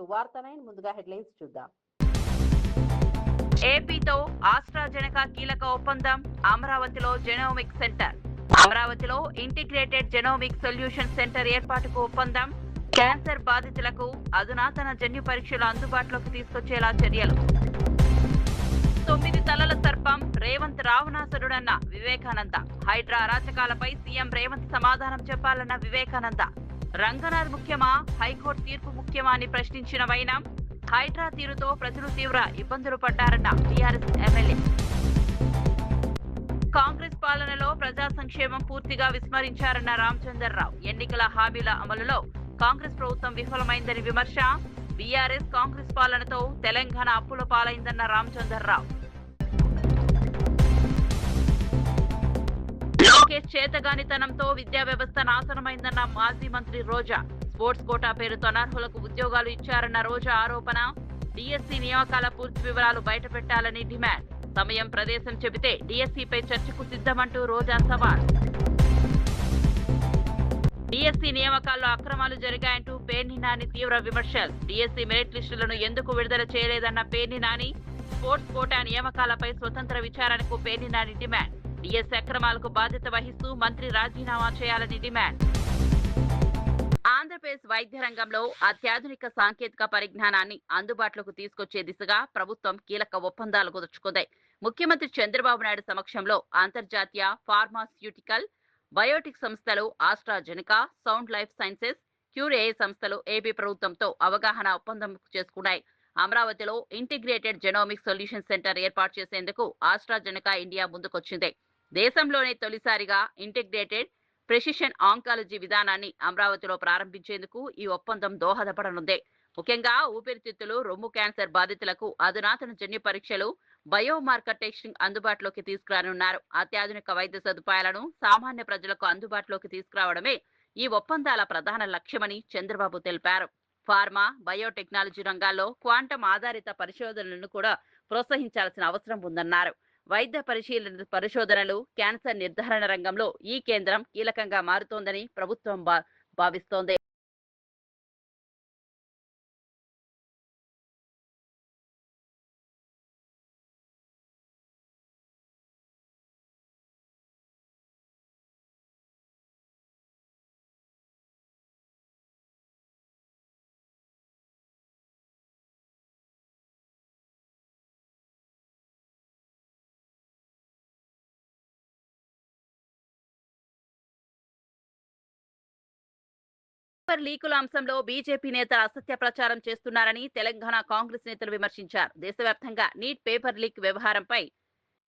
To వార్త9 ముందుగా headlines చూద్దాం. ఏపీతో AstraZeneca కీలక ఒప్పందం. అమరావతిలో జెనోమిక్ సెంటర్. అమరావతిలో ఇంటిగ్రేటెడ్ జెనోమిక్ సొల్యూషన్ సెంటర్ ఏర్పాటుకు ఒప్పందం. క్యాన్సర్ బాధితులకు అధునాతన జన్యు పరీక్షలు అందుబాటులోకి తీసుకొచ్చేలా చర్యలు. 9 తలల సర్పం రేవంత్ రావణాసురుడన్న వివేకానంద. హైడ్రా అరాచకాలపై సీఎం రేవంత్ సమాధానం చెప్పాలన్న వివేకానంద. రంగనాథ్ ముఖ్యమా, హైకోర్టు తీర్పు ముఖ్యమా అని ప్రశ్నించిన వైనం. హైడ్రా తీరుతో ప్రజలు తీవ్ర ఇబ్బందులు పడ్డారన్న టీఆర్ఎస్ ఎమ్మెల్యే. కాంగ్రెస్ పాలనలో ప్రజా సంక్షేమం పూర్తిగా విస్మరించారన్న రామచంద్రరావు. ఎన్నికల హామీల అమలులో కాంగ్రెస్ ప్రభుత్వం విఫలమైందని విమర్శ. బీఆర్ఎస్ కాంగ్రెస్ పాలనతో తెలంగాణ అప్పుల పాలైందన్న రామచంద్రరావు. లోకేష్ చేతగానితనంతో విద్యా వ్యవస్థ నాశనమైందన్న మాజీ మంత్రి రోజా. స్పోర్ట్స్ కోటా పేరుతో అనర్హులకు ఉద్యోగాలు ఇచ్చారన్న రోజా ఆరోపణ. డిఎస్సీ నియామకాల పూర్తి వివరాలు బయటపెట్టాలని డిమాండ్. సమయం ప్రదేశం చెబితే డిఎస్సీపై చర్చకు సిద్ధమంటూ రోజా సవాల్. డిఎస్సీ నియామకాల్లో అక్రమాలు జరిగాయంటూ పేర్ని నాని తీవ్ర విమర్శలు. డిఎస్సీ మెరిట్ లిస్టులను ఎందుకు విడుదల చేయలేదన్న పేర్ని నాని. స్పోర్ట్స్ కోటా నియామకాలపై స్వతంత్ర విచారణకు పేర్ని నాని డిమాండ్. డిఎస్సీ అక్రమాలకు బాధ్యత వహిస్తూ మంత్రి రాజీనామా చేయాలని డిమాండ్. ఆంధ్రప్రదేశ్ వైద్య రంగంలో అత్యాధునిక సాంకేతిక పరిజ్ఞానాన్ని అందుబాటులోకి తీసుకొచ్చే దిశగా ప్రభుత్వం కీలక ఒప్పందాలు కుదుర్చుకుంది. ముఖ్యమంత్రి చంద్రబాబు నాయుడు సమక్షంలో అంతర్జాతీయ ఫార్మాస్యూటికల్, బయోటిక్ సంస్థలు ఆస్ట్రాజెనెకా, సౌండ్ లైఫ్ సైన్సెస్, క్యూరేఏ సంస్థలు ఏపీ ప్రభుత్వంతో అవగాహన ఒప్పందం చేసుకున్నాయి. అమరావతిలో ఇంటిగ్రేటెడ్ జెనోమిక్ సొల్యూషన్ సెంటర్ ఏర్పాటు చేసేందుకు ఆస్ట్రాజెనెకా ఇండియా ముందుకొచ్చింది. దేశంలోనే తొలిసారిగా ఇంటిగ్రేటెడ్ ప్రెసిషన్ ఆంకాలజీ విధానాన్ని అమరావతిలో ప్రారంభించేందుకు ఈ ఒప్పందం దోహదపడనుంది. ముఖ్యంగా ఊపిరితిత్తులు, రొమ్ము క్యాన్సర్ బాధితులకు అధునాతన జన్యు పరీక్షలు, బయోమార్కర్ టెస్టింగ్ అందుబాటులోకి తీసుకురానున్నారు. అత్యాధునిక వైద్య సదుపాయాలను సామాన్య ప్రజలకు అందుబాటులోకి తీసుకురావడమే ఈ ఒప్పందాల ప్రధాన లక్ష్యమని చంద్రబాబు తెలిపారు. ఫార్మా, బయోటెక్నాలజీ రంగాల్లో క్వాంటం ఆధారిత పరిశోధనలను కూడా ప్రోత్సహించాల్సిన అవసరం ఉందన్నారు. వైద్య పరిశోధనలు, క్యాన్సర్ నిర్ధారణ రంగంలో ఈ కేంద్రం కీలకంగా మారుతోందని ప్రభుత్వం భావిస్తోంది. పేపర్ లీకుల అంశంలో బీజేపీ నేతలు అసత్య ప్రచారం చేస్తున్నారని తెలంగాణ కాంగ్రెస్ నేతలు విమర్శించారు. దేశవ్యాప్తంగా నీట్ పేపర్ లీక్ వ్యవహారంపై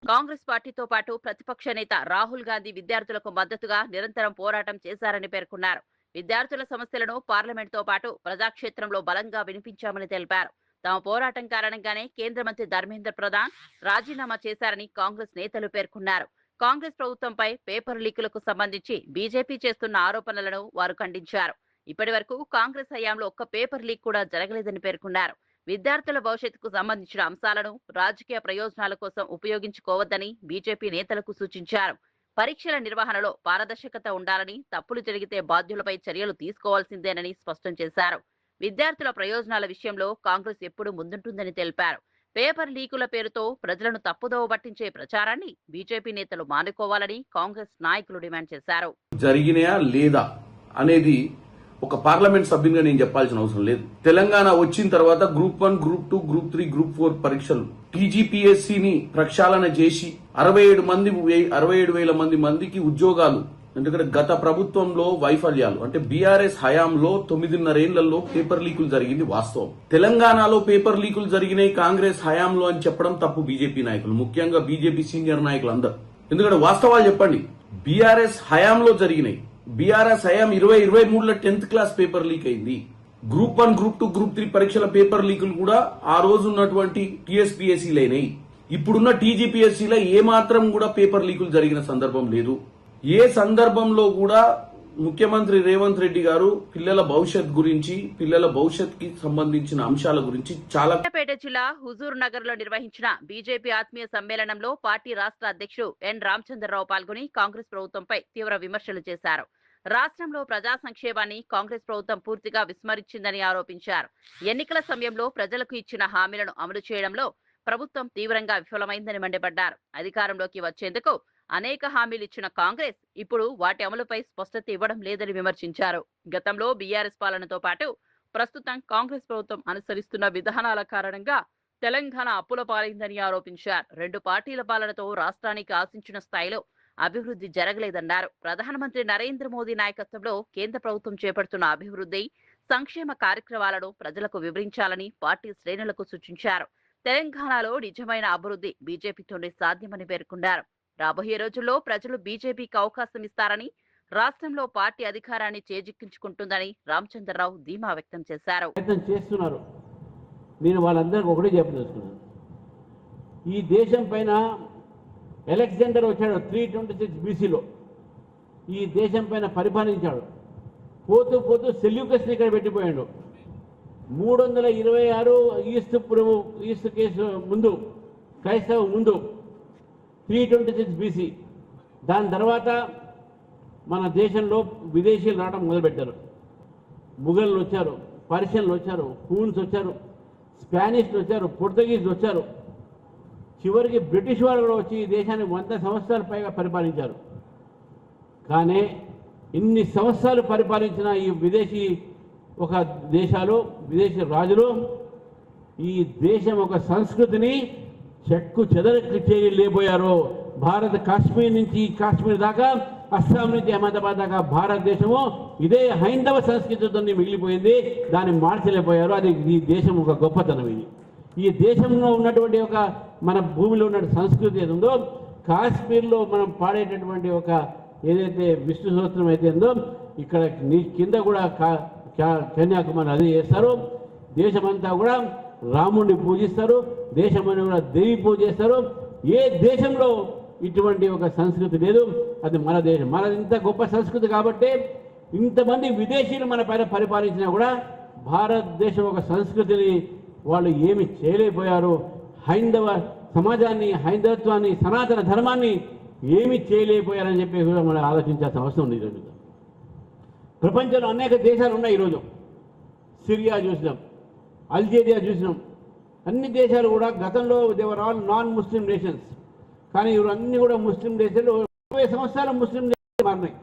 కాంగ్రెస్ పార్టీతో పాటు ప్రతిపక్ష నేత రాహుల్ గాంధీ విద్యార్థులకు మద్దతుగా నిరంతరం పోరాటం చేశారని పేర్కొన్నారు. విద్యార్థుల సమస్యలను పార్లమెంట్తో పాటు ప్రజాక్షేత్రంలో బలంగా వినిపించామని తెలిపారు. తమ పోరాటం కారణంగానే కేంద్ర మంత్రి ధర్మేంద్ర ప్రధాన్ రాజీనామా చేశారని కాంగ్రెస్ నేతలు పేర్కొన్నారు. కాంగ్రెస్ ప్రభుత్వంపై పేపర్ లీకులకు సంబంధించి బీజేపీ చేస్తున్న ఆరోపణలను వారు ఖండించారు. ఇప్పటి వరకు కాంగ్రెస్ హయాంలో ఒక్క పేపర్ లీక్ కూడా జరగలేదని పేర్కొన్నారు. విద్యార్థుల భవిష్యత్తుకు సంబంధించిన అంశాలను రాజకీయ ప్రయోజనాల కోసం ఉపయోగించుకోవద్దని బీజేపీ నేతలకు సూచించారు. పరీక్షల నిర్వహణలో పారదర్శకత ఉండాలని, తప్పులు జరిగితే బాధ్యులపై చర్యలు తీసుకోవాల్సిందేనని స్పష్టం చేశారు. విద్యార్థుల ప్రయోజనాల విషయంలో కాంగ్రెస్ ఎప్పుడూ ముందుంటుందని తెలిపారు. పేపర్ లీకుల పేరుతో ప్రజలను తప్పుదోవ పట్టించే ప్రచారాన్ని బీజేపీ నేతలు మానుకోవాలని కాంగ్రెస్ నాయకులు డిమాండ్ చేశారు. జరిగినాయా లేదా అనేది ఒక పార్లమెంట్ సభ్యునిగా నేను చెప్పాల్సిన అవసరం లేదు. తెలంగాణ వచ్చిన తర్వాత గ్రూప్ 1, గ్రూప్ 2, గ్రూప్ 3, గ్రూప్ 4 పరీక్షలు టీజీపీఎస్సీని ప్రక్షాళన చేసి 67,000 మందికి ఉద్యోగాలు. ఎందుకంటే గత ప్రభుత్వంలో వైఫల్యాలు, అంటే బీఆర్ఎస్ హయాంలో 9.5 ఏళ్లలో పేపర్ లీకులు జరిగింది వాస్తవం. తెలంగాణలో పేపర్ లీకులు జరిగినాయి కాంగ్రెస్ హయాంలో అని చెప్పడం తప్పు బీజేపీ నాయకులు, ముఖ్యంగా బీజేపీ సీనియర్ నాయకులు అందరూ. ఎందుకంటే వాస్తవాలు చెప్పండి. బీఆర్ఎస్ హయాంలో జరిగినాయి. బీఆర్ఎస్ హయాం 2023లో 10th క్లాస్ పేపర్ లీక్ అయింది. గ్రూప్ 1, గ్రూప్ 2, గ్రూప్ 3 పరీక్షల పేపర్ లీకులు కూడా ఆ రోజు ఉన్నటువంటి టీఎస్పీఎస్సీలైనాయి. ఇప్పుడున్న టీజీపీఎస్సీలో ఏమాత్రం కూడా పేపర్ లీకులు జరిగిన సందర్భం లేదు. ఏ సందర్భంలో కూడా ముఖ్యమంత్రి రేవంత్ రెడ్డి గారు పిల్లల భవిష్యత్ గురించి, పిల్లల భవిష్యత్ కి సంబంధించిన అంశాల గురించి చాలా. సూర్యాపేట జిల్లా హుజూర్ నగర్ లో నిర్వహించిన బీజేపీ ఆత్మీయ సమ్మేళనంలో పార్టీ రాష్ట్ర అధ్యక్షుడు ఎన్ రామచంద్రరావు పాల్గొని కాంగ్రెస్ ప్రభుత్వంపై తీవ్ర విమర్శలు చేశారు. రాష్ట్రంలో ప్రజా సంక్షేమాన్ని కాంగ్రెస్ ప్రభుత్వం పూర్తిగా విస్మరించిందని ఆరోపించారు. ఎన్నికల సమయంలో ప్రజలకు ఇచ్చిన హామీలను అమలు చేయడంలో ప్రభుత్వం తీవ్రంగా విఫలమైందని మండిపడ్డారు. అధికారంలోకి వచ్చేందుకు అనేక హామీలు ఇచ్చిన కాంగ్రెస్ ఇప్పుడు వాటి అమలుపై స్పష్టత ఇవ్వడం లేదని విమర్శించారు. గతంలో బీఆర్ఎస్ పాలనతో పాటు ప్రస్తుతం కాంగ్రెస్ ప్రభుత్వం అనుసరిస్తున్న విధానాల కారణంగా తెలంగాణ అప్పుల పాలైందని ఆరోపించారు. రెండు పార్టీల పాలనతో రాష్ట్రానికి ఆశించిన స్థాయిలో అభివృద్ధి జరగలేదన్నారు. ప్రధానమంత్రి నరేంద్ర మోదీ నాయకత్వంలో కేంద్ర ప్రభుత్వం చేపడుతున్న అభివృద్ధి సంక్షేమ కార్యక్రమాలను ప్రజలకు వివరించాలని పార్టీ శ్రేణులకు సూచించారు. తెలంగాణలో నిజమైన అభివృద్ధి బీజేపీతోనే సాధ్యమని పేర్కొన్నారు. రాబోయే రోజుల్లో ప్రజలు బీజేపీకి అవకాశం ఇస్తారని, రాష్ట్రంలో పార్టీ అధికారాన్ని చేజిక్కించుకుంటుందని రామచంద్రరావు ధీమా వ్యక్తం చేశారు. నేను వాళ్ళందరికీ ఒకటే చెప్పదలుచుకున్నాను. ఈ దేశం పైన అలెగ్జాండర్ వచ్చాడు 326 BCలో. ఈ దేశం పైన పరిపాలించాడు. పోతూ పోతూ సెల్యూకస్ని ఇక్కడ పెట్టిపోయాడు. 326 ఈస్ట్ కేసు ముందు, క్రైస్తవ ముందు 326 BC. దాని తర్వాత మన దేశంలో విదేశీయులు రావడం మొదలుపెట్టారు. ముఘళ్ళు వచ్చారు, పర్షియన్లు వచ్చారు, హూన్స్ వచ్చారు, స్పానిష్లు వచ్చారు, పోర్చుగీస్ వచ్చారు. చివరికి బ్రిటిష్ వాళ్ళు కూడా వచ్చి ఈ దేశాన్ని 100 సంవత్సరాల పైగా పరిపాలించారు. కానీ ఇన్ని సంవత్సరాలు పరిపాలించిన ఈ విదేశీ విదేశీ రాజులు ఈ దేశం ఒక సంస్కృతిని చెక్కు చెదరకు చేయలేకపోయారు. కాశ్మీర్ నుంచి కాశ్మీర్ దాకా, అస్సాం నుంచి అహ్మదాబాద్ దాకా భారతదేశము ఇదే హైందవ సంస్కృతితో మిగిలిపోయింది. దాన్ని మార్చలేకపోయారు. అది ఈ దేశం ఒక గొప్పతనం. ఇది ఈ దేశంలో ఉన్నటువంటి మన భూమిలో ఉన్న సంస్కృతి ఏది ఉందో, కాశ్మీర్లో మనం పాడేటటువంటి ఏదైతే విష్ణు సూత్రం అయితే ఉందో, ఇక్కడ కింద కూడా కన్యాకుమారి అది చేస్తారు. దేశమంతా కూడా రాముడిని పూజిస్తారు, దేశమని కూడా దేవి పూజ చేస్తారు. ఏ దేశంలో ఇటువంటి సంస్కృతి లేదు. అది మన దేశం. మనది ఇంత గొప్ప సంస్కృతి కాబట్టి ఇంతమంది విదేశీయులు మన పైన పరిపాలించినా కూడా భారతదేశం సంస్కృతిని వాళ్ళు ఏమి చేయలేకపోయారు. హైందవ సమాజాన్ని, హైందవత్వాన్ని, సనాతన ధర్మాన్ని ఏమి చేయలేకపోయారని చెప్పి కూడా మనం ఆలోచించాల్సిన అవసరం ఉంది. ఈరోజు ప్రపంచంలో అనేక దేశాలు ఉన్నాయి. ఈరోజు సిరియా చూసినాం, అల్జీరియా చూసినాం. అన్ని దేశాలు కూడా గతంలో దేవర్ ఆల్ నాన్ ముస్లిం నేషన్స్. కానీ ఇవన్నీ కూడా ముస్లిం దేశాలు 20 సంవత్సరాలు ముస్లిం దేశాలు మారినాయి.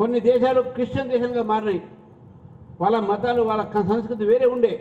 కొన్ని దేశాలు క్రిస్టియన్ దేశాలుగా మారినాయి. వాళ్ళ మతాలు, వాళ్ళ సంస్కృతి వేరే ఉండే.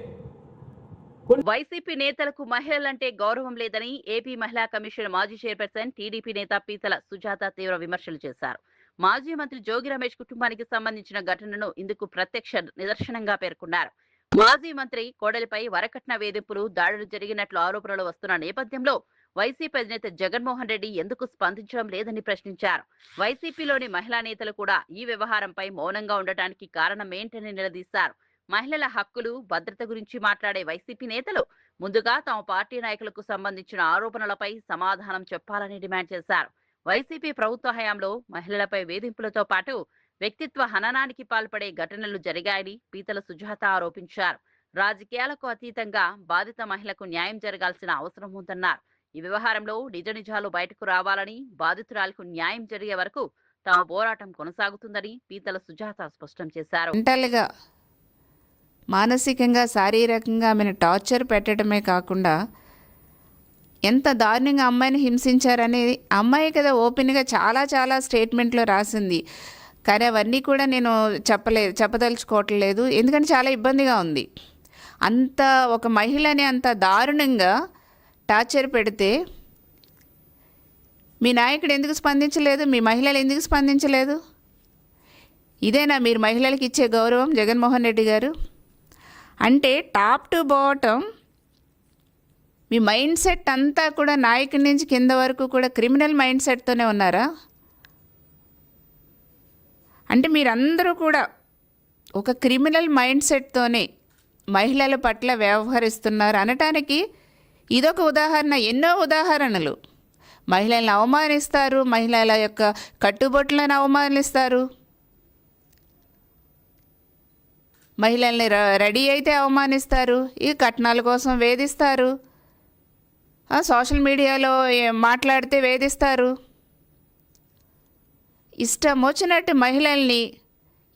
వైసీపీ నేతలకు మహిళలంటే గౌరవం లేదని ఏపీ మహిళా కమిషన్ మాజీ చైర్పర్సన్ టీడీపీ నేత పీతల సుజాత తీవ్ర విమర్శలు చేశారు. మాజీ మంత్రి జోగి రమేష్ కుటుంబానికి సంబంధించిన ఘటనను ఇందుకు ప్రత్యక్ష నిదర్శనంగా పేర్కొన్నారు. మాజీ మంత్రి కోడలిపై వరకట్న వేధింపులు, దాడులు జరిగినట్లు ఆరోపణలు వస్తున్న నేపథ్యంలో వైసీపీ అధినేత జగన్మోహన్ రెడ్డి ఎందుకు స్పందించడం లేదని ప్రశ్నించారు. వైసీపీలోని మహిళా నేతలు కూడా ఈ వ్యవహారంపై మౌనంగా ఉండటానికి కారణం ఏంటని నిలదీశారు. మహిళల హక్కులు, భద్రత గురించి మాట్లాడే వైసీపీ నేతలు ముందుగా తమ పార్టీ నాయకులకు సంబంధించిన ఆరోపణలపై సమాధానం చెప్పాలని డిమాండ్ చేశారు. వైసీపీ ప్రభుత్వ హయాంలో మహిళలపై వేధింపులతో పాటు వ్యక్తిత్వ హననానికి పాల్పడే ఘటనలు జరిగాయని పీతల సుజాత ఆరోపించారు. రాజకీయాలకు అతీతంగా బాధిత మహిళకు న్యాయం జరగాల్సిన అవసరం ఉందన్నారు. ఈ వ్యవహారంలో నిజాలు బయటకు రావాలని, బాధితురాలకు న్యాయం జరిగే వరకు తమ పోరాటం కొనసాగుతుందని పీతల సుజాత స్పష్టం చేశారు. మానసికంగా, శారీరకంగా ఆమెను టార్చర్ పెట్టడమే కాకుండా ఎంత దారుణంగా అమ్మాయిని హింసించారనేది అమ్మాయి కదా ఓపెన్గా చాలా స్టేట్మెంట్లో రాసింది. కానీ అవన్నీ కూడా నేను చెప్పదలుచుకోవట్లేదు. ఎందుకంటే చాలా ఇబ్బందిగా ఉంది. అంత ఒక మహిళని అంత దారుణంగా టార్చర్ పెడితే మీ నాయకుడు ఎందుకు స్పందించలేదు? మీ మహిళలు ఎందుకు స్పందించలేదు? ఇదేనా మీరు మహిళలకు ఇచ్చే గౌరవం జగన్మోహన్ రెడ్డి గారు? అంటే top to bottom me mind set అంతా కూడా నాయకుడి నుంచి కింద వరకు కూడా క్రిమినల్ మైండ్ సెట్తోనే ఉన్నారా? అంటే మీరందరూ కూడా ఒక క్రిమినల్ మైండ్ సెట్తోనే మహిళల పట్ల వ్యవహరిస్తున్నారు అనటానికి ఇదొక ఉదాహరణ. ఎన్నో ఉదాహరణలు. మహిళలను అవమానిస్తారు, మహిళల యొక్క కట్టుబొట్లను అవమానిస్తారు, మహిళల్ని రెడీ అయితే అవమానిస్తారు, ఈ కట్నాల కోసం వేధిస్తారు, సోషల్ మీడియాలో మాట్లాడితే వేధిస్తారు. ఇష్టం వచ్చినట్టు మహిళల్ని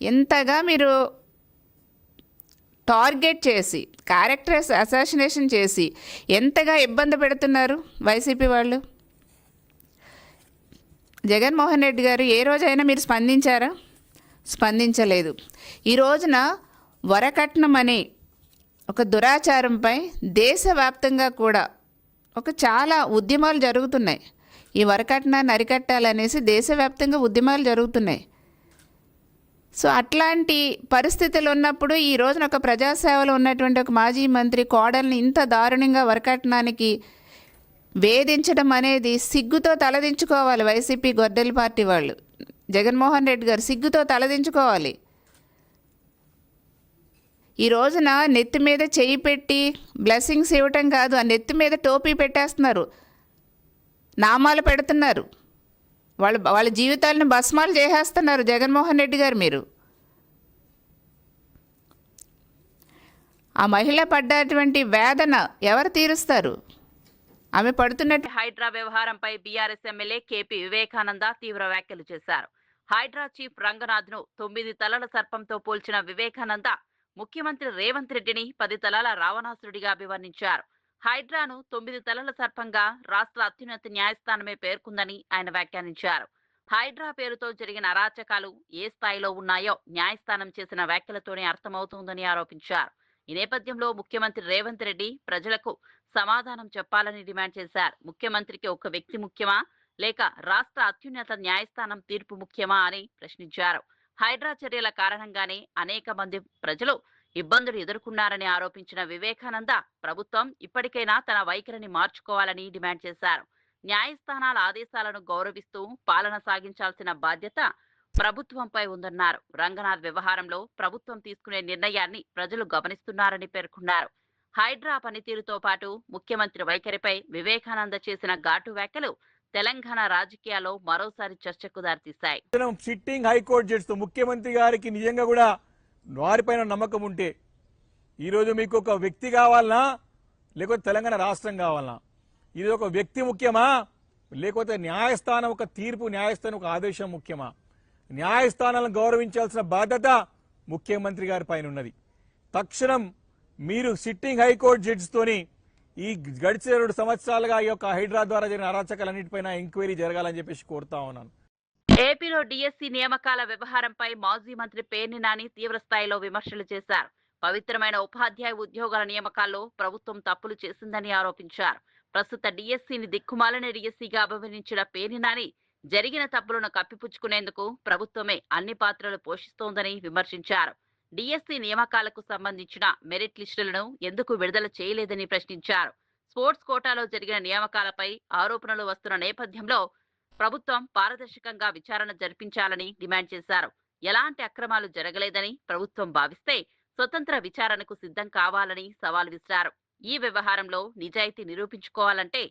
ఎంతగా మీరు టార్గెట్ చేసి క్యారెక్టర్ అసాసినేషన్ చేసి ఎంతగా ఇబ్బంది పెడుతున్నారు వైసీపీ వాళ్ళు. జగన్మోహన్ రెడ్డి గారు ఏ రోజైనా మీరు స్పందించారా? స్పందించలేదు. ఈ రోజున వరకట్నం అనే ఒక దురాచారంపై దేశవ్యాప్తంగా కూడా చాలా ఉద్యమాలు జరుగుతున్నాయి. ఈ వరకట్నాన్ని అరికట్టాలనేసి దేశవ్యాప్తంగా ఉద్యమాలు జరుగుతున్నాయి. సో అట్లాంటి పరిస్థితులు ఉన్నప్పుడు ఈ రోజున ఒక ప్రజాసేవలో ఉన్నటువంటి ఒక మాజీ మంత్రి కోడల్ని ఇంత దారుణంగా వరకట్నానికి వేధించడం అనేది సిగ్గుతో తలదించుకోవాలి. వైసీపీ గొడ్డలి పార్టీ వాళ్ళు, జగన్మోహన్ రెడ్డి గారు సిగ్గుతో తలదించుకోవాలి. ఈ రోజున నెత్తి మీద చెయ్యి పెట్టి బ్లెస్సింగ్స్ ఇవ్వటం కాదు, ఆ నెత్తి మీద టోపీ పెట్టేస్తున్నారు, నామాలు పెడుతున్నారు, వాళ్ళ జీవితాలను భస్మాలు చేసేస్తున్నారు జగన్మోహన్ రెడ్డి గారు. మీరు ఆ మహిళ పడ్డటువంటి వేదన ఎవరు తీరుస్తారు? ఆమె పడుతున్నట్టు. హైడ్రా వ్యవహారంపై బీఆర్ఎస్ ఎమ్మెల్యే కేపీ వివేకానంద తీవ్ర వ్యాఖ్యలు చేశారు. హైడ్రా చీఫ్ రంగనాథ్ను 9 తలల సర్పంతో పోల్చిన వివేకానంద ముఖ్యమంత్రి రేవంత్ రెడ్డిని 10 తలల రావణాసురుడిగా అభివర్ణించారు. హైడ్రాను 9 తలల సర్పంగా రాష్ట్ర అత్యున్నత న్యాయస్థానమే పేర్కొందని ఆయన వ్యాఖ్యానించారు. హైడ్రా పేరుతో జరిగిన అరాచకాలు ఏ స్థాయిలో ఉన్నాయో న్యాయస్థానం చేసిన వ్యాఖ్యలతోనే అర్థమవుతోందని ఆరోపించారు. ఈ నేపథ్యంలో ముఖ్యమంత్రి రేవంత్ రెడ్డి ప్రజలకు సమాధానం చెప్పాలని డిమాండ్ చేశారు. ముఖ్యమంత్రికి ఒక వ్యక్తి ముఖ్యమా లేక రాష్ట్ర అత్యున్నత న్యాయస్థానం తీర్పు ముఖ్యమా అని ప్రశ్నించారు. హైడ్రా చర్యల కారణంగానే అనేక మంది ప్రజలు ఇబ్బందులు ఎదుర్కొన్నారని ఆరోపించిన వివేకానంద ప్రభుత్వం ఇప్పటికైనా తన వైఖరిని మార్చుకోవాలని డిమాండ్ చేశారు. న్యాయస్థానాల ఆదేశాలను గౌరవిస్తూ పాలన సాగించాల్సిన బాధ్యత ప్రభుత్వంపై ఉందన్నారు. రంగనాథ్ వ్యవహారంలో ప్రభుత్వం తీసుకునే నిర్ణయాన్ని ప్రజలు గమనిస్తున్నారని పేర్కొన్నారు. హైడ్రా పనితీరుతో పాటు ముఖ్యమంత్రి వైఖరిపై వివేకానంద చేసిన ఘాటు వ్యాఖ్యలు తెలంగాణ రాజకీయాల్లో మరోసారి చర్చకు దారితీశాయి. సిట్టింగ్ హైకోర్టు జడ్జితో ముఖ్యమంత్రి గారికి నిజంగా కూడా వారిపైన నమ్మకం ఉంటే ఈరోజు మీకు ఒక వ్యక్తి కావాలనా లేకపోతే తెలంగాణ రాష్ట్రం కావాలనా? ఇది ఒక వ్యక్తి ముఖ్యమా లేకపోతే న్యాయస్థానం ఒక తీర్పు, న్యాయస్థానం ఒక ఆదేశం ముఖ్యమా? న్యాయస్థానాలను గౌరవించాల్సిన బాధ్యత ముఖ్యమంత్రి గారి పైన ఉన్నది. తక్షణం మీరు సిట్టింగ్ హైకోర్టు జడ్జితోని ఈ గడిచిన 2 సంవత్సరాలుగా ఈ యొక్క హైడ్రా ద్వారా జరిగిన అరాచకాలన్నిటిపైన ఎంక్వైరీ జరగాలని చెప్పేసి కోరుతా ఉన్నాను. ఏపీలో డిఎస్సి నియామకాల వ్యవహారంపై మాజీ మంత్రి పేర్ని నాని తీవ్ర స్థాయిలో విమర్శలు చేశారు. పవిత్రమైన ఉపాధ్యాయ ఉద్యోగాల నియామకాల్లో ప్రభుత్వం తప్పులు చేసిందని ఆరోపించారు. ప్రస్తుత డిఎస్సిని దిక్కుమాలని డిఎస్సిగా అభివర్ణించిన పేర్ని నాని జరిగిన తప్పులను కప్పిపుచ్చుకునేందుకు ప్రభుత్వమే అన్ని పాత్రలు పోషిస్తోందని విమర్శించారు. డిఎస్సి నియామకాలకు సంబంధించిన మెరిట్ లిస్టులను ఎందుకు విడుదల చేయలేదని ప్రశ్నించారు. స్పోర్ట్స్ కోటాలో జరిగిన నియామకాలపై ఆరోపణలు వస్తున్న నేపథ్యంలో ప్రభుత్వం పారదర్శకంగా విచారణ జరిపించాలని డిమాండ్ చేశారు. ఎలాంటి అక్రమాలు జరగలేదని ప్రభుత్వం భావిస్తే స్వతంత్ర విచారణకు సిద్ధం కావాలని సవాల్ విసిరారు. ఈ వ్యవహారంలో నిజాయితీ నిరూపించుకోవాలంటే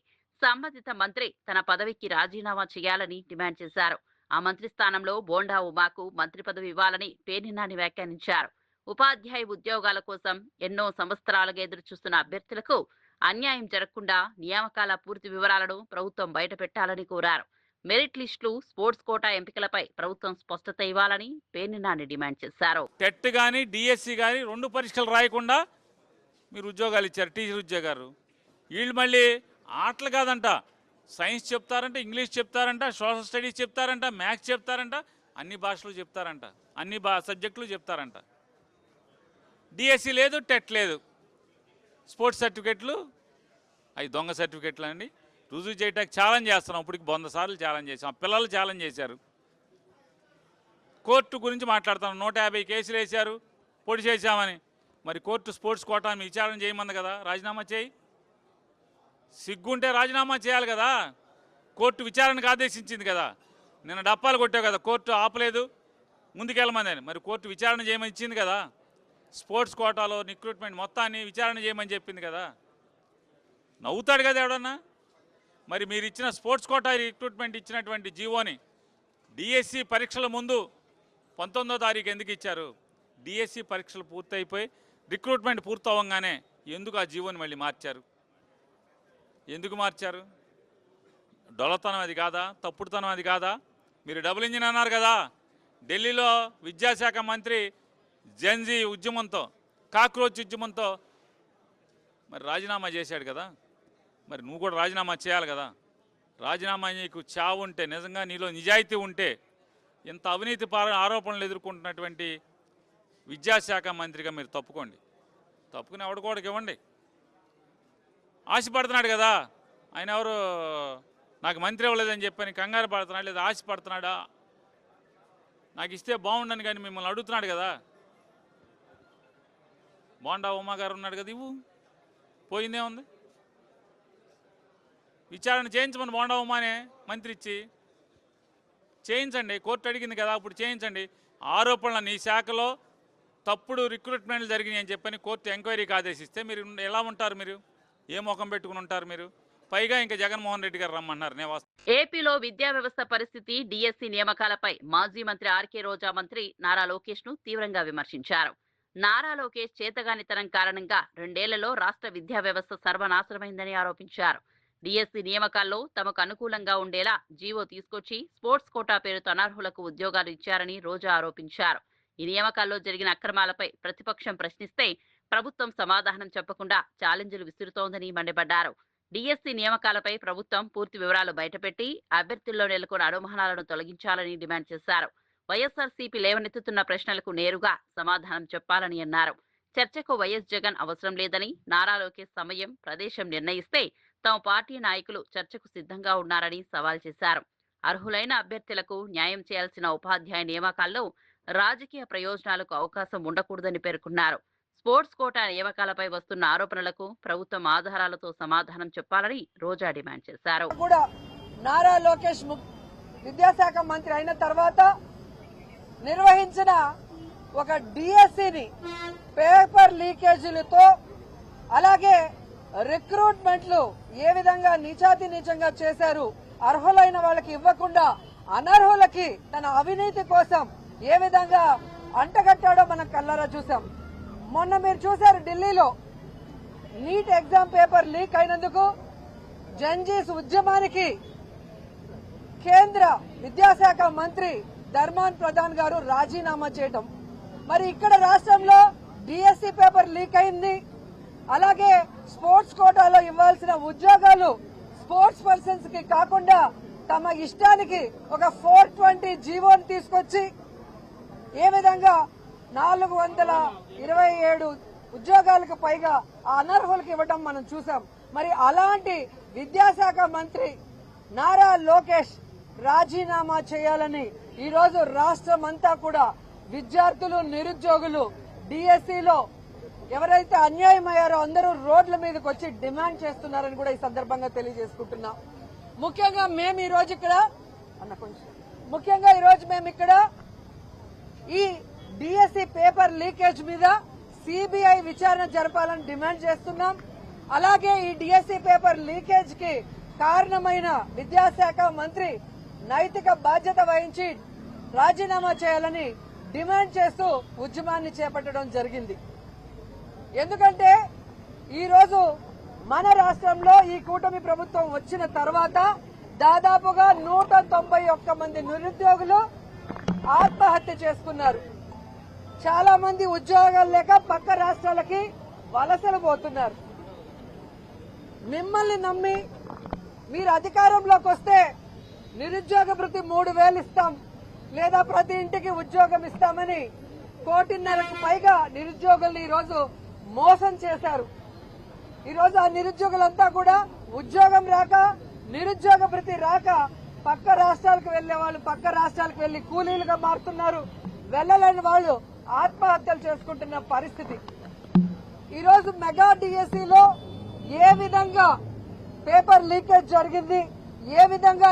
సంబంధిత మంత్రి తన పదవికి రాజీనామా చేయాలని డిమాండ్ చేశారు. ఆ మంత్రి స్థానంలో బోండా ఉమాకు మంత్రి పదవి ఇవ్వాలని పేర్ని నాని వ్యాఖ్యానించారు. ఉపాధ్యాయ ఉద్యోగాల కోసం ఎన్నో సంవత్సరాలుగా ఎదురుచూస్తున్న అభ్యర్థులకు అన్యాయం జరగకుండా నియామకాల పూర్తి వివరాలను ప్రభుత్వం బయటపెట్టాలని కోరారు. మెరిట్ లిస్టులు, స్పోర్ట్స్ కోటా ఎంపికలపై ప్రభుత్వం స్పష్టత ఇవ్వాలని పేర్ని నాని డిమాండ్ చేశారు. టెట్ కానీ డిఎస్సి కానీ 2 పరీక్షలు రాయకుండా మీరు ఉద్యోగాలు ఇచ్చారు, టీచర్ ఉద్యోగాలు. వీళ్ళు మళ్ళీ ఆటలు కాదంట, సైన్స్ చెప్తారంట, ఇంగ్లీష్ చెప్తారంట, సోషల్ స్టడీస్ చెప్తారంట, మ్యాథ్స్ చెప్తారంట, అన్ని భాషలు చెప్తారంట, అన్ని సబ్జెక్టులు చెప్తారంట. డిఎస్సి లేదు, టెట్ లేదు, స్పోర్ట్స్ సర్టిఫికెట్లు అవి దొంగ సర్టిఫికెట్లు అండి. రుజువు చేయడానికి ఛాలెంజ్ చేస్తున్నాం. ఇప్పటికి 100 సార్లు ఛాలెంజ్ చేసాం. పిల్లలు ఛాలెంజ్ చేశారు. కోర్టు గురించి మాట్లాడుతున్నాం. 150 కేసులు వేశారు, పొడి చేశామని. మరి కోర్టు స్పోర్ట్స్ కోటాను విచారణ చేయమంది కదా, రాజీనామా చేయి. సిగ్గుంటే రాజీనామా చేయాలి కదా. కోర్టు విచారణకు ఆదేశించింది కదా. నిన్న డప్పాలు కొట్టావు కదా, కోర్టు ఆపలేదు, ముందుకెళ్ళమని. మరి కోర్టు విచారణ చేయమని ఇచ్చింది కదా. స్పోర్ట్స్ కోటాలో రిక్రూట్మెంట్ మొత్తాన్ని విచారణ చేయమని చెప్పింది కదా. నవ్వుతాడు కదా ఎవడన్నా. మరి మీరు ఇచ్చిన స్పోర్ట్స్ కోటా రిక్రూట్మెంట్ ఇచ్చినటువంటి జీవోని డిఎస్సి పరీక్షల ముందు 19వ తారీఖు ఎందుకు ఇచ్చారు? డిఎస్సి పరీక్షలు పూర్తయిపోయి రిక్రూట్మెంట్ పూర్తవగానే ఎందుకు ఆ జీవోని మళ్ళీ మార్చారు? ఎందుకు మార్చారు? డొల్లతనం అది కాదా? తప్పుడుతనం అది కాదా? మీరు డబుల్ ఇంజిన్ అన్నారు కదా, ఢిల్లీలో విద్యాశాఖ మంత్రి జెన్జీ ఉద్యమంతో, కాక్రోచ్ ఉద్యమంతో మరి రాజీనామా చేశాడు కదా, మరి నువ్వు కూడా రాజీనామా చేయాలి కదా. రాజీనామా నీకు చావు ఉంటే, నిజంగా నీలో నిజాయితీ ఉంటే, ఇంత అవినీతి ఆరోపణలు ఎదుర్కొంటున్నటువంటి విద్యాశాఖ మంత్రిగా మీరు తప్పుకోండి. తప్పుకుని ఎవడుకోవడానికి ఇవ్వండి. ఆశపడుతున్నాడు కదా ఆయన, ఎవరు నాకు మంత్రి ఇవ్వలేదని చెప్పని కంగారు పడుతున్నాడు, లేదా ఆశపడుతున్నాడా, నాకు ఇస్తే బాగుండని కానీ మిమ్మల్ని అడుగుతున్నాడు కదా. బోండా ఉమా గారు ఉన్నాడు కదా, ఇవ్వు, పోయిందే ఉంది. విచారణ చేయించమని బోండా ఉమానే మంత్రి ఇచ్చి చేయించండి. కోర్టు అడిగింది కదా, అప్పుడు చేయించండి. ఆరోపణలు నీ శాఖలో తప్పుడు రిక్రూట్మెంట్లు జరిగినాయి అని చెప్పని కోర్టు ఎంక్వైరీకి ఆదేశిస్తే మీరు ఎలా ఉంటారు? మీరు ఏ ముఖం పెట్టుకుని ఉంటారు? మీరు పైగా ఇంకా జగన్మోహన్ రెడ్డి గారు రమ్మన్నారు. ఏపీలో విద్యా వ్యవస్థ పరిస్థితి, డిఎస్సి నియామకాలపై మాజీ మంత్రి ఆర్కే రోజా మంత్రి నారా లోకేష్ ను తీవ్రంగా విమర్శించారు. నారా లోకేష్ చేతగానితనం కారణంగా 2 ఏళ్లలో రాష్ట్ర విద్యా వ్యవస్థ సర్వనాశనమైందని ఆరోపించారు. డిఎస్సి నియామకాల్లో తమకు అనుకూలంగా ఉండేలా జీవో తీసుకొచ్చి స్పోర్ట్స్ కోటా పేరుతో అనర్హులకు ఉద్యోగాలు ఇచ్చారని రోజా ఆరోపించారు. ఈ నియామకాల్లో జరిగిన అక్రమాలపై ప్రతిపక్షం ప్రశ్నిస్తే ప్రభుత్వం సమాధానం చెప్పకుండా ఛాలెంజ్లు విసురుతోందని మండిపడ్డారు. డిఎస్సి నియామకాలపై ప్రభుత్వం పూర్తి వివరాలు బయటపెట్టి అభ్యర్థుల్లో నెలకొన్న అనుమానాలను తొలగించాలని డిమాండ్ చేశారు. వైఎస్ఆర్సీపీ లేవనెత్తుతున్న ప్రశ్నలకు నేరుగా సమాధానం చెప్పాలని అన్నారు. చర్చకు వైఎస్ జగన్ అవసరం లేదని, నారా లోకేష్ సమయం, ప్రదేశం నిర్ణయిస్తే తమ పార్టీ నాయకులు చర్చకు సిద్ధంగా ఉన్నారని సవాల్ చేశారు. అర్హులైన అభ్యర్థులకు న్యాయం చేయాల్సిన ఉపాధ్యాయ నియామకాల్లో రాజకీయ ప్రయోజనాలకు అవకాశం ఉండకూడదని పేర్కొన్నారు. స్పోర్ట్స్ కోటా నియామకాలపై వస్తున్న ఆరోపణలకు ప్రభుత్వం ఆధారాలతో సమాధానం చెప్పాలని రోజా డిమాండ్ చేశారు. నారా లోకేష్ విద్యాశాఖ మంత్రి అయిన తర్వాత నిర్వహించిన ఒక డిఎస్సిని పేపర్ లీకేజీలతో, అలాగే రిక్రూట్మెంట్లు ఏ విధంగా నీచాతినీచంగా చేశారు, అర్హులైన వాళ్ళకి ఇవ్వకుండా అనర్హులకి తన అవినీతి కోసం ఏ విధంగా అంటగట్టాడో మనం కళ్ళారా చూసాం. మొన్న మీరు చూశారు, ఢిల్లీలో నీట్ ఎగ్జామ్ పేపర్ లీక్ అయినందుకు జంజీస్ ఉద్యమానికి కేంద్ర విద్యాశాఖ మంత్రి ధర్మాన్ ప్రధాన్ గారు రాజీనామా చేయటం. మరి ఇక్కడ రాష్ట్రంలో డిఎస్సి పేపర్ లీక్ అయింది. అలాగే స్పోర్ట్స్ కోటాలో ఇవ్వాల్సిన ఉద్యోగాలు స్పోర్ట్స్ పర్సన్స్ కి కాకుండా తమ ఇష్టానికి ఒక 420 జీవోని తీసుకొచ్చి ఏ విధంగా 427 ఉద్యోగాలకు పైగా ఆ అనర్హులకు ఇవ్వడం మనం చూసాం. మరి అలాంటి విద్యాశాఖ మంత్రి నారా లోకేష్ రాజీనామా చేయాలని ఈరోజు రాష్ట్రం అంతా కూడా విద్యార్థులు, నిరుద్యోగులు డిఎస్సిలో ఎవరైతే అన్యాయమయ్యారో అందరూ రోడ్ల మీదకి వచ్చి డిమాండ్ చేస్తున్నారని కూడా ఈ సందర్భంగా తెలియజేసుకుంటున్నాం. ముఖ్యంగా మేము ఈరోజు ఇక్కడ ఈ డిఎస్సి పేపర్ లీకేజ్ మీద సిబిఐ విచారణ జరపాలని డిమాండ్ చేస్తున్నాం. అలాగే ఈ డిఎస్సి పేపర్ లీకేజ్ కి కారణమైన విద్యాశాఖ మంత్రి నైతిక బాధ్యత వహించి రాజీనామా చేయాలని డిమాండ్ చేస్తూ ఉద్యమాన్ని చేపట్టడం జరిగింది. ఎందుకంటే ఈరోజు మన రాష్ట్రంలో ఈ కూటమి ప్రభుత్వం వచ్చిన తర్వాత దాదాపుగా 191 మంది నిరుద్యోగులు ఆత్మహత్య చేసుకున్నారు. చాలా మంది ఉద్యోగాలు లేక పక్క రాష్ట్రాలకి వలసలు పోతున్నారు. మిమ్మల్ని నమ్మి మీరు అధికారంలోకి వస్తే నిరుద్యోగ భృతి 3,000 ఇస్తాం, లేదా ప్రతి ఇంటికి ఉద్యోగం ఇస్తామని 1,50,00,000కు పైగా నిరుద్యోగుల్ని ఈరోజు మోసం చేశారు. ఈరోజు ఆ నిరుద్యోగులంతా కూడా ఉద్యోగం రాక, నిరుద్యోగ భృతి రాక పక్క రాష్ట్రాలకు వెళ్లే వాళ్ళు పక్క రాష్ట్రాలకు వెళ్లి కూలీలుగా మారుతున్నారు. వెళ్లలేని వాళ్ళు ఆత్మహత్యలు చేసుకుంటున్న పరిస్థితి. ఈరోజు మెగా డిఎస్సిలో ఏ విధంగా పేపర్ లీకేజ్ జరిగింది, ఏ విధంగా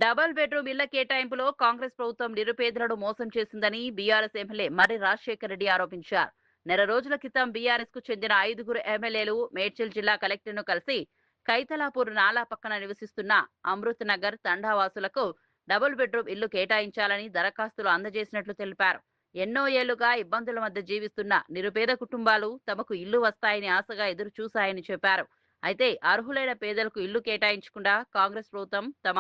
డబుల్ బెడ్రూమ్ ఇళ్ల కేటాయింపులో కాంగ్రెస్ ప్రభుత్వం నిరుపేదలను మోసం చేసిందని బీఆర్ఎస్ ఎమ్మెల్యే మర్రి రాజశేఖర్ రెడ్డి ఆరోపించారు. నెల రోజుల క్రితం బీఆర్ఎస్ కు చెందిన 5 ఎమ్మెల్యేలు మేడ్చల్ జిల్లా కలెక్టర్ ను కలిసి కైతలాపూర్ నాలా పక్కన నివసిస్తున్న అమృత్ నగర్ తండావాసులకు డబుల్ బెడ్రూమ్ ఇల్లు కేటాయించాలని దరఖాస్తులు అందజేసినట్లు తెలిపారు. ఎన్నో ఏళ్లుగా ఇబ్బందుల మధ్య జీవిస్తున్న నిరుపేద కుటుంబాలు తమకు ఇల్లు వస్తాయని ఆశగా ఎదురు చూశాయని చెప్పారు. అయితే అర్హులైన పేదలకు ఇల్లు కేటాయించకుండా కాంగ్రెస్ ప్రభుత్వం తమ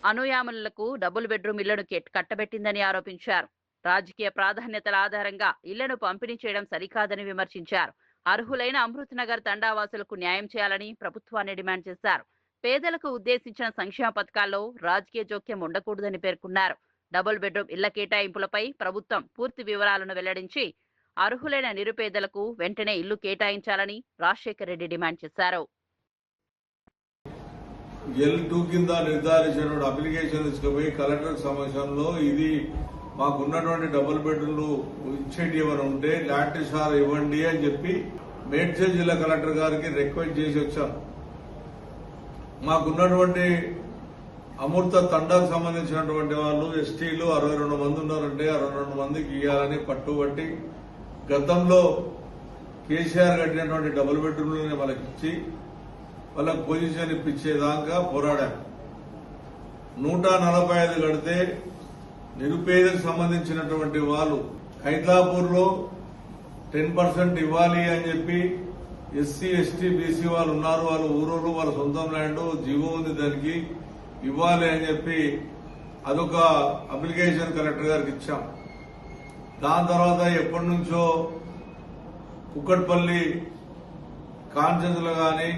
అనుయాములకు డబుల్ బెడ్రూమ్ ఇళ్లను కట్టబెట్టిందని ఆరోపించారు. రాజకీయ ప్రాధాన్యతల ఆధారంగా ఇళ్లను పంపిణీ చేయడం సరికాదని విమర్శించారు. అర్హులైన అమృత్ నగర్ తండావాసులకు న్యాయం చేయాలని ప్రభుత్వాన్ని డిమాండ్ చేశారు. పేదలకు ఉద్దేశించిన సంక్షేమ పథకాల్లో రాజకీయ జోక్యం ఉండకూడదని పేర్కొన్నారు. డబుల్ బెడ్రూమ్ ఇళ్ల కేటాయింపులపై ప్రభుత్వం పూర్తి వివరాలను వెల్లడించి అర్హులైన నిరుపేదలకు వెంటనే ఇల్లు కేటాయించాలని రాజశేఖర్ రెడ్డి డిమాండ్ చేశారు. L2 కింద నిర్ధారించినటువంటి అప్లికేషన్ తీసుకుపోయి కలెక్టర్ సమక్షంలో ఇది మాకున్నటువంటి డబుల్ బెడ్రూమ్లు ఇచ్చేటి ఏమైనా ఉంటే ల్యాండ్ షార్ ఇవ్వండి అని చెప్పి మేడ్చల్ జిల్లా కలెక్టర్ గారికి రిక్వెస్ట్ చేసి వచ్చాం. మాకున్నటువంటి అమృత తండాకు సంబంధించినటువంటి వాళ్ళు ఎస్టీలు 62 మంది ఉన్నారంటే 62 మందికి ఇవ్వాలని పట్టుబట్టి గతంలో కేసీఆర్ కట్టినటువంటి డబుల్ బెడ్రూమ్లని వాళ్ళకి ఇచ్చి వాళ్ళకు పొజిషన్ ఇప్పించేదాకా పోరాడారు. 145 కడితే నిరుపేదకు సంబంధించినటువంటి వాళ్ళు ఖైతాపూర్ లో 10% ఇవ్వాలి అని చెప్పి ఎస్సీ ఎస్టీ బీసీ వాళ్ళు ఉన్నారు, వాళ్ళు ఊరోళ్ళు వాళ్ళ సొంతం ల్యాండ్ జీవో ఉంది దానికి ఇవ్వాలి అని చెప్పి అదొక అప్లికేషన్ కలెక్టర్ గారికి ఇచ్చాం. దాని తర్వాత ఎప్పటి నుంచో కుక్కట్పల్లి కాన్సెన్స్లో కానీ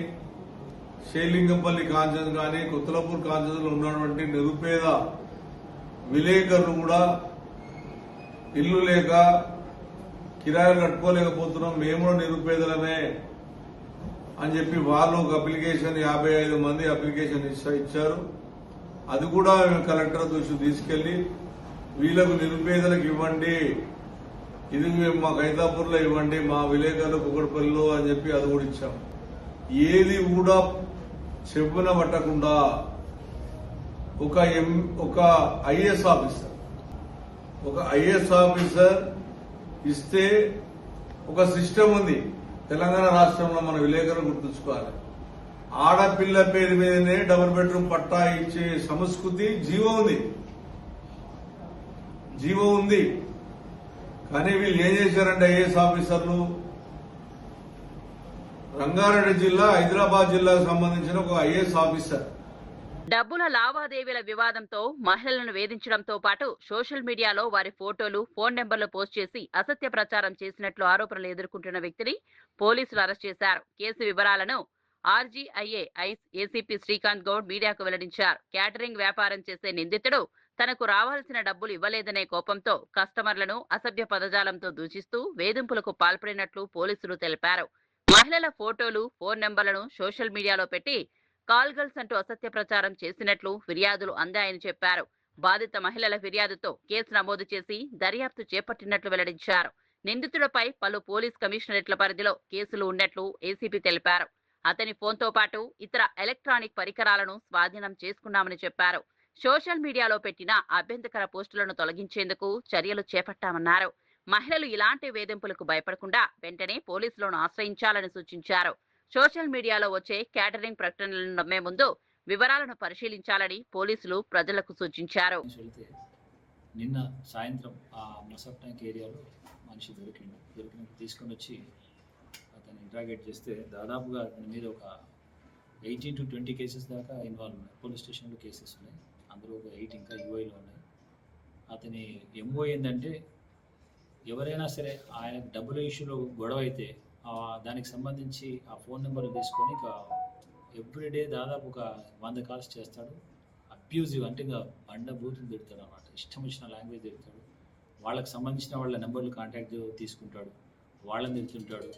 శ్రీలింగంపల్లి కాన్సెన్స్ కానీ కొత్తలపూర్ కాన్సెన్స్ లో ఉన్నటువంటి నిరుపేద విలేకరులు కూడా ఇల్లు లేక కిరాయిలు కట్టుకోలేకపోతున్నాం, మేము కూడా నిరుపేదలమే అని చెప్పి వాళ్ళు ఒక అప్లికేషన్ 55 మంది అప్లికేషన్ ఇచ్చారు. అది కూడా మేము కలెక్టర్ దృష్టికి తీసుకెళ్లి వీళ్ళకు నిరుపేదలకు ఇవ్వండి, ఇది మా ఖైతాపూర్ లో ఇవ్వండి, మా విలేకరులు కుక్కడపల్లిలో అని చెప్పి అది కూడా ఇచ్చాం. ఏది కూడా చెప్పున పట్టకుండా ఒక ఐఏఎస్ ఆఫీసర్ ఇస్తే ఒక సిస్టమ్ ఉంది తెలంగాణ రాష్ట్రంలో, మన విలేకరులు గుర్తుంచుకోవాలి. ఆడపిల్ల పేరు మీదనే డబుల్ బెడ్రూమ్ పట్టా ఇచ్చే సంస్కృతి జీవో ఉంది. కానీ వీళ్ళు ఏం చేశారంటే ఐఏఎస్ ఆఫీసర్లు రంగారెడ్డి జిల్లా హైదరాబాద్ జిల్లాకు సంబంధించిన ఒక ఐఏఎస్ ఆఫీసర్ డబ్బుల లావాదేవీల వివాదంతో మహిళలను వేధించడంతో పాటు సోషల్ మీడియాలో వారి ఫోటోలు, ఫోన్ నెంబర్లు పోస్ట్ చేసి అసత్య ప్రచారం చేసినట్లు ఆరోపణలు ఎదుర్కొంటున్న వ్యక్తిని పోలీసులు అరెస్ట్ చేశారు. కేసు వివరాలను ఆర్జీఐఏ ఏసీపీ శ్రీకాంత్ గౌడ్ మీడియాకు వెల్లడించారు. క్యాటరింగ్ వ్యాపారం చేసే నిందితుడు తనకు రావాల్సిన డబ్బులు ఇవ్వలేదనే కోపంతో కస్టమర్లను అసభ్య పదజాలంతో దూషిస్తూ వేధింపులకు పాల్పడినట్లు పోలీసులు తెలిపారు. మహిళల ఫోటోలు, ఫోన్ నెంబర్లను సోషల్ మీడియాలో పెట్టి కాల్ గర్ల్స్ అంటూ అసత్య ప్రచారం చేసినట్లు ఫిర్యాదులు అందాయని చెప్పారు. బాధిత మహిళల ఫిర్యాదుతో కేసు నమోదు చేసి దర్యాప్తు చేపట్టినట్లు వెల్లడించారు. నిందితుడిపై పలు పోలీస్ కమిషనరేట్ల పరిధిలో కేసులు ఉన్నట్లు ఏసీపీ తెలిపారు. అతని ఫోన్తో పాటు ఇతర ఎలక్ట్రానిక్ పరికరాలను స్వాధీనం చేసుకున్నామని చెప్పారు. సోషల్ మీడియాలో పెట్టిన అభ్యంతరకర పోస్టులను తొలగించేందుకు చర్యలు చేపట్టామన్నారు. మహిళలు ఇలాంటి వేధింపులకు భయపడకుండా వెంటనే పోలీసులను ఆశ్రయించాలని సూచించారు. సోషల్ మీడియాలో వచ్చే క్యాటరింగ్ ప్రకటనలను నమ్మే ముందు వివరాలను పరిశీలించాలని పోలీసులు ప్రజలకు సూచించారు. నిన్న సాయంత్రం ఆ మసప్ ట్యాంక్ ఏరియాలో మనిషి దొరికిన తీసుకొని వచ్చి అతన్ని ఇంట్రాగేట్ చేస్తే దాదాపుగా అతని మీద ఒక 18 to 20 కేసెస్ దాకా ఇన్వాల్వ్ ఉన్నాయి. పోలీస్ స్టేషన్లో కేసెస్ ఉన్నాయి, అందులో ఒక 8 ఇంకా యూఐలో ఉన్నాయి. అతని ఎంఓ ఏంటంటే ఎవరైనా సరే ఆయన డబ్బుల ఇష్యూలో గొడవ అయితే దానికి సంబంధించి ఆ ఫోన్ నెంబర్లు తీసుకొని ఇక ఎవ్రీడే దాదాపు ఒక 100 కాల్స్ చేస్తాడు. అబ్యూజివ్ అంటే ఇక బండ బూతులు తిడతాడు అన్నమాట, ఇష్టం వచ్చిన లాంగ్వేజ్ తిడతాడు. వాళ్ళకి సంబంధించిన వాళ్ళ నెంబర్లు కాంటాక్ట్ తీసుకుంటాడు, వాళ్ళని తిడుతుంటాడు.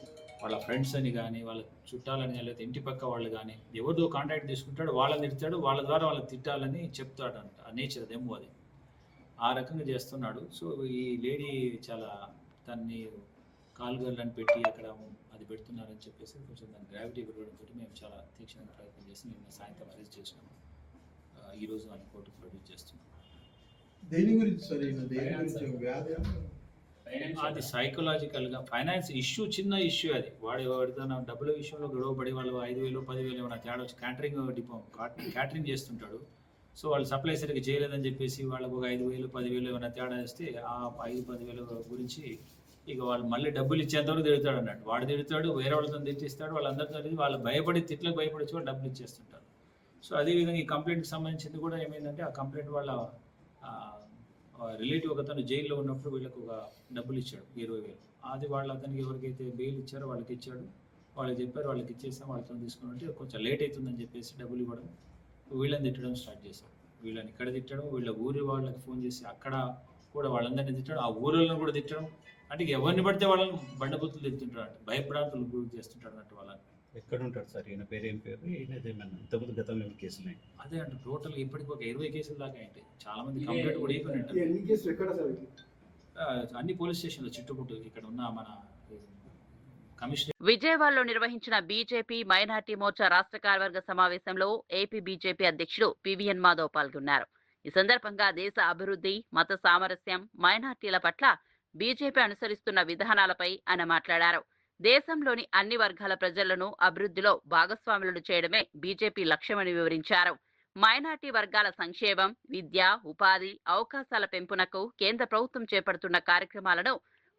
వాళ్ళ ఫ్రెండ్స్ అని కానీ వాళ్ళ చుట్టాలని కానీ లేకపోతే ఇంటి పక్క వాళ్ళు కానీ ఎవరిదో కాంటాక్ట్ తీసుకుంటాడు, వాళ్ళని తిడతాడు, వాళ్ళ ద్వారా వాళ్ళకి తిట్టాలని చెప్తాడంట. ఆ నేచర్ అదేమో అది ఆ రకంగా చేస్తున్నాడు. సో ఈ లేడీ చాలా తన్ని కాలుగర్లని పెట్టి అక్కడ అది పెడుతున్నారని చెప్పేసి కొంచెం దాని గ్రావిటీ పెరగడంతో మేము చాలా తీక్షణంగా ప్రయత్నం చేసి నిన్న సాయంత్రం అరెస్ట్ చేసినాము. ఈరోజు ఆయన కోర్టుకు ప్రొడ్యూస్ చేస్తున్నాం. అది సైకలాజికల్గా ఫైనాన్స్ ఇష్యూ, చిన్న ఇష్యూ అది. వాడు ఎవరిదైనా డబ్బుల విషయంలో గొడవపడి వాళ్ళు 5,000 10,000 ఏమైనా తేడా వచ్చి క్యాటరింగ్ చేస్తుంటాడు. సో వాళ్ళు సప్లై సరిగ్గా చేయలేదని చెప్పేసి వాళ్ళకు ఒక 5,000 10,000 ఏమైనా తేడా వేస్తే ఆ 5-10,000 గురించి ఇక వాళ్ళు మళ్ళీ డబ్బులు ఇచ్చేంతవరకు తిడతాడు అన్నట్టు. వాడు తిడతాడు, వేరే వాళ్ళతో తిట్టిస్తాడు, వాళ్ళందరితో వాళ్ళు భయపడి తిట్లకు భయపడి వాళ్ళు డబ్బులు ఇచ్చేస్తుంటారు. సో అదేవిధంగా ఈ కంప్లైంట్కి సంబంధించింది కూడా ఏమైందంటే ఆ కంప్లైంట్ వాళ్ళ రిలేటివ్ ఒకతను జైల్లో ఉన్నప్పుడు వీళ్ళకు ఒక డబ్బులు ఇచ్చాడు 20,000. అది వాళ్ళు అతనికి ఎవరికైతే బెయిల్ ఇచ్చారో వాళ్ళకి ఇచ్చాడు. వాళ్ళకి చెప్పారు, వాళ్ళకి ఇచ్చేసాం, వాళ్ళతో తీసుకుని ఉంటే కొంచెం లేట్ అవుతుందని చెప్పేసి డబ్బులు ఇవ్వడం, వీళ్ళని తిట్టడం స్టార్ట్ చేశారు. వీళ్ళని ఇక్కడ తిట్టడం, వీళ్ళ ఊరి వాళ్ళకి ఫోన్ చేసి అక్కడ కూడా వాళ్ళందరినీ తిట్టడం, ఆ ఊరిలో కూడా తిట్టడం. అంటే ఎవరిని పడితే వాళ్ళని బండబుద్ధులు తిట్టుంటారు, అంటే భయభ్రాంతులు గురి చేస్తుంటారు అన్నట్టు వాళ్ళని. ఎక్కడ ఉంటారు సార్ ఈయన పేరు? ఏం పేరు? ఈయనదేమన్నా ఇంతకుముందు గతంలో ఏమైనా కేసులు? అదే అంటే టోటల్ ఇప్పటికి ఒక 20 కేసుల దాకా ఏంటి, చాలా మంది కంప్లైంట్ కూడా అయిపోయి ఉంటారు. అన్ని పోలీస్ స్టేషన్లో చుట్టుముట్టు ఇక్కడ ఉన్న మన కమిషనర్. విజయవాడలో నిర్వహించిన బీజేపీ మైనార్టీ మోర్చా రాష్ట్ర కార్యవర్గ సమావేశంలో ఏపీ బీజేపీ అధ్యక్షుడు పివిఎన్ మాధవ్ పాల్గొన్నారు. ఈ సందర్భంగా దేశ అభివృద్ధి, మత సామరస్యం, మైనార్టీల పట్ల బీజేపీ అనుసరిస్తున్న విధానాలపై ఆయన మాట్లాడారు. దేశంలోని అన్ని వర్గాల ప్రజలను అభివృద్ధిలో భాగస్వాములను చేయడమే బీజేపీ లక్ష్యమని వివరించారు. మైనార్టీ వర్గాల సంక్షేమం, విద్య, ఉపాధి అవకాశాల పెంపునకు కేంద్ర ప్రభుత్వం చేపడుతున్న కార్యక్రమాలను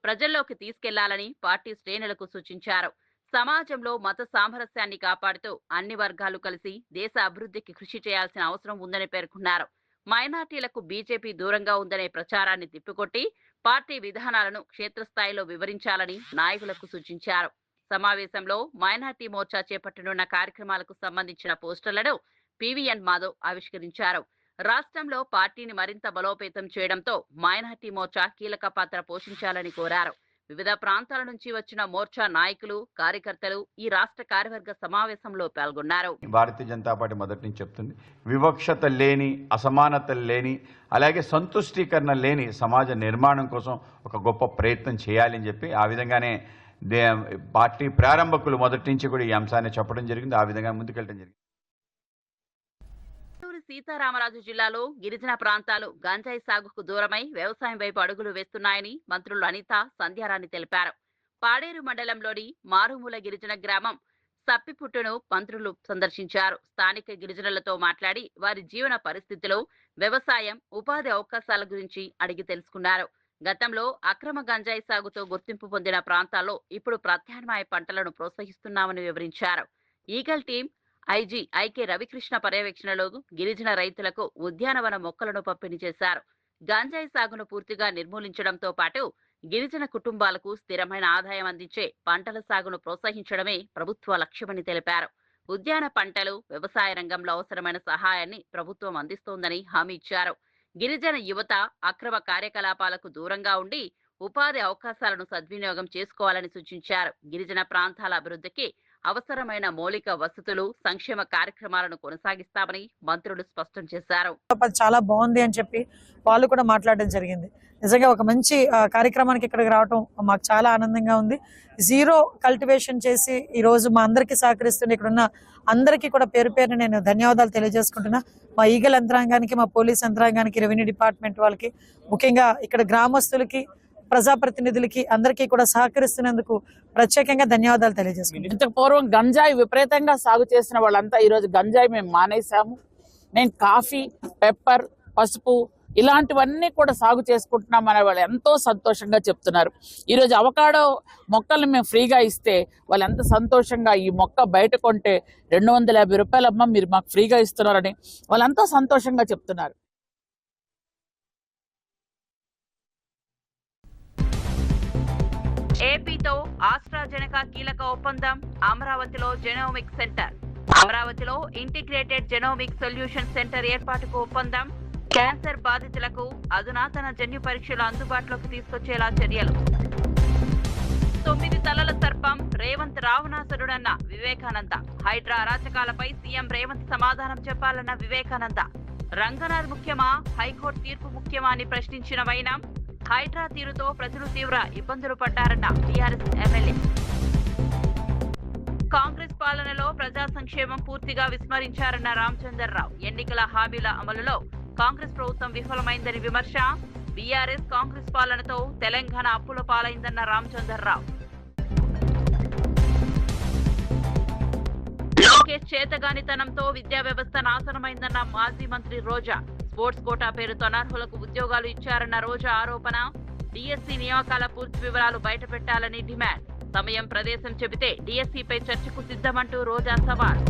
ప్రజల్లోకి తీసుకెళ్లాలని పార్టీ శ్రేణులకు సూచించారు. సమాజంలో మత సామరస్యాన్ని కాపాడుతూ అన్ని వర్గాలు కలిసి దేశ అభివృద్ధికి కృషి చేయాల్సిన అవసరం ఉందని పేర్కొన్నారు. మైనార్టీలకు బీజేపీ దూరంగా ఉందనే ప్రచారాన్ని తిప్పికొట్టి పార్టీ విధానాలను క్షేత్రస్థాయిలో వివరించాలని నాయకులకు సూచించారు. సమావేశంలో మైనార్టీ మోర్చా చేపట్టనున్న కార్యక్రమాలకు సంబంధించిన పోస్టర్లను పివిఎన్ మాధవ్ ఆవిష్కరించారు. రాష్ట్రంలో పార్టీని మరింత బలోపేతం చేయడంతో మైనార్టీ మోర్చా కీలక పాత్ర పోషించాలని కోరారు. వివిధ ప్రాంతాల నుంచి వచ్చిన మోర్చా నాయకులు, కార్యకర్తలు ఈ రాష్ట్ర కార్యవర్గ సమావేశంలో పాల్గొన్నారు. భారతీయ జనతా పార్టీ మొదటి నుంచి చెప్తుంది, వివక్షత లేని, అసమానతలు లేని, అలాగే సంతుష్టీకరణ లేని సమాజ నిర్మాణం కోసం ఒక గొప్ప ప్రయత్నం చేయాలని చెప్పి ఆ విధంగానే పార్టీ ప్రారంభకులు మొదటి నుంచి కూడా ఈ అంశాన్ని చెప్పడం జరిగింది. ఆ విధంగా ముందుకెళ్ళడం జరిగింది. సీతారామరాజు జిల్లాలో గిరిజన ప్రాంతాలు గంజాయి సాగుకు దూరమై వ్యవసాయం వైపు అడుగులు వేస్తున్నాయని మంత్రులు అనిత, సంధ్యారాణి తెలిపారు. పాడేరు మండలంలోని మారుమూల గిరిజన గ్రామం సప్పిపుట్టును మంత్రులు సందర్శించారు. స్థానిక గిరిజనులతో మాట్లాడి వారి జీవన పరిస్థితులు, వ్యవసాయం, ఉపాధి అవకాశాల గురించి అడిగి తెలుసుకున్నారు. గతంలో అక్రమ గంజాయి సాగుతో గుర్తింపు పొందిన ప్రాంతాల్లో ఇప్పుడు ప్రత్యామ్నాయ పంటలను ప్రోత్సహిస్తున్నామని వివరించారు. Eagle team IG IK Ravikrishna పర్యవేక్షణలో గిరిజన రైతులకు ఉద్యానవన మొక్కలను పంపిణీ చేశారు. గంజాయి సాగును పూర్తిగా నిర్మూలించడంతో పాటు గిరిజన కుటుంబాలకు స్థిరమైన ఆదాయం అందించే పంటల సాగును ప్రోత్సహించడమే ప్రభుత్వ లక్ష్యమని తెలిపారు. ఉద్యాన పంటలు, వ్యవసాయ రంగంలో అవసరమైన సహాయాన్ని ప్రభుత్వం అందిస్తోందని హామీ ఇచ్చారు. గిరిజన యువత అక్రమ కార్యకలాపాలకు దూరంగా ఉండి ఉపాధి అవకాశాలను సద్వినియోగం చేసుకోవాలని సూచించారు. గిరిజన ప్రాంతాల అభివృద్ధికి అవసరమైన మౌలిక వసతులు, సంక్షేమ కార్యక్రమాలను కొనసాగిస్తామని మంత్రులు స్పష్టం చేశారు. చాలా బాగుంది అని చెప్పి వాళ్ళు కూడా మాట్లాడడం జరిగింది. నిజంగా ఒక మంచి కార్యక్రమానికి ఇక్కడికి రావడం మాకు చాలా ఆనందంగా ఉంది. జీరో కల్టివేషన్ చేసి ఈ రోజు మా అందరికీ సహకరిస్తున్న ఇక్కడున్న అందరికీ కూడా పేరు పేరున నేను ధన్యవాదాలు తెలియజేసుకుంటున్నా. మా ఈగల్ యంత్రాంగానికి, మా పోలీస్ యంత్రాంగానికి, రెవెన్యూ డిపార్ట్మెంట్ వాళ్ళకి, ముఖ్యంగా ఇక్కడ గ్రామస్తులకి, ప్రజాప్రతినిధులకి అందరికీ కూడా సహకరిస్తున్నందుకు ప్రత్యేకంగా ధన్యవాదాలు తెలియజేసుకుంటున్నాను. ఇంతకు పూర్వం గంజాయి విపరీతంగా సాగు చేసిన వాళ్ళంతా ఈరోజు గంజాయి మేము మానేశాము. నేను కాఫీ, పెప్పర్, పసుపు ఇలాంటివన్నీ కూడా సాగు చేసుకుంటున్నాం అనే వాళ్ళు ఎంతో సంతోషంగా చెప్తున్నారు. ఈరోజు అవకాడో మొక్కల్ని మేము ఫ్రీగా ఇస్తే వాళ్ళు ఎంత సంతోషంగా, ఈ మొక్క బయట కొంటే 250 రూపాయలమ్మ మీరు మాకు ఫ్రీగా ఇస్తున్నారని వాళ్ళు ఎంతో సంతోషంగా చెప్తున్నారు. ఏపీతో ఆస్ట్రాజెనెకా కీలక ఒప్పందం. అమరావతిలో జెనోమిక్ సెంటర్. అమరావతిలో ఇంటిగ్రేటెడ్ జెనోమిక్ సొల్యూషన్ సెంటర్ ఏర్పాటుకు ఒప్పందం. క్యాన్సర్ బాధితులకు అధునాతన జన్యు పరీక్షలు అందుబాటులోకి తీసుకొచ్చేలా చర్యలు. 9 తలల సర్పం రేవంత్ రావణాసురుడన్న వివేకానంద. హైడ్రా అరాచకాలపై సీఎం రేవంత్ సమాధానం చెప్పాలన్న వివేకానంద. రంగనాథ్ ముఖ్యమా, హైకోర్టు తీర్పు ముఖ్యమా అని ప్రశ్నించిన వైనం. హైడ్రా తీరుతో ప్రజలు తీవ్ర ఇబ్బందులు పడ్డారన్న టీఆర్ఎస్ ఎమ్మెల్యే. కాంగ్రెస్ పాలనలో ప్రజా సంక్షేమం పూర్తిగా విస్మరించారన్న రామచంద్రరావు. ఎన్నికల హామీల అమలులో కాంగ్రెస్ ప్రభుత్వం విఫలమైందని విమర్శ. బీఆర్ఎస్ కాంగ్రెస్ పాలనతో తెలంగాణ అప్పుల పాలైందన్న రామచంద్రరావు. లోకేష్ చేతగానితనంతో విద్యా వ్యవస్థ నాశనమైందన్న మాజీ మంత్రి రోజా. స్పోర్ట్స్ కోటా పేరుతో అనర్హులకు ఉద్యోగాలు ఇచ్చారన్న రోజా ఆరోపణ. డిఎస్సీ నియామకాల పూర్తి వివరాలు బయటపెట్టాలని డిమాండ్. సమయం, ప్రదేశం చెబితే డిఎస్సీపై చర్చకు సిద్ధమంటూ రోజా సవాల్.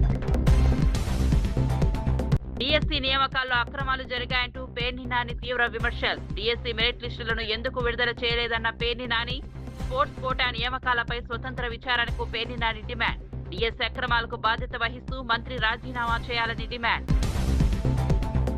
డిఎస్సీ నియామకాల్లో అక్రమాలు జరిగాయంటూ పేర్ని నాని తీవ్ర విమర్శలు. డిఎస్సీ మెరిట్ లిస్టులను ఎందుకు విడుదల చేయలేదన్న పేర్ని నాని, స్పోర్ట్స్ కోటా నియామకాలపై స్వతంత్ర విచారణకు పేర్ని నాని డిమాండ్. డిఎస్సీ అక్రమాలకు బాధ్యత వహిస్తూ మంత్రి రాజీనామా చేయాలని డిమాండ్.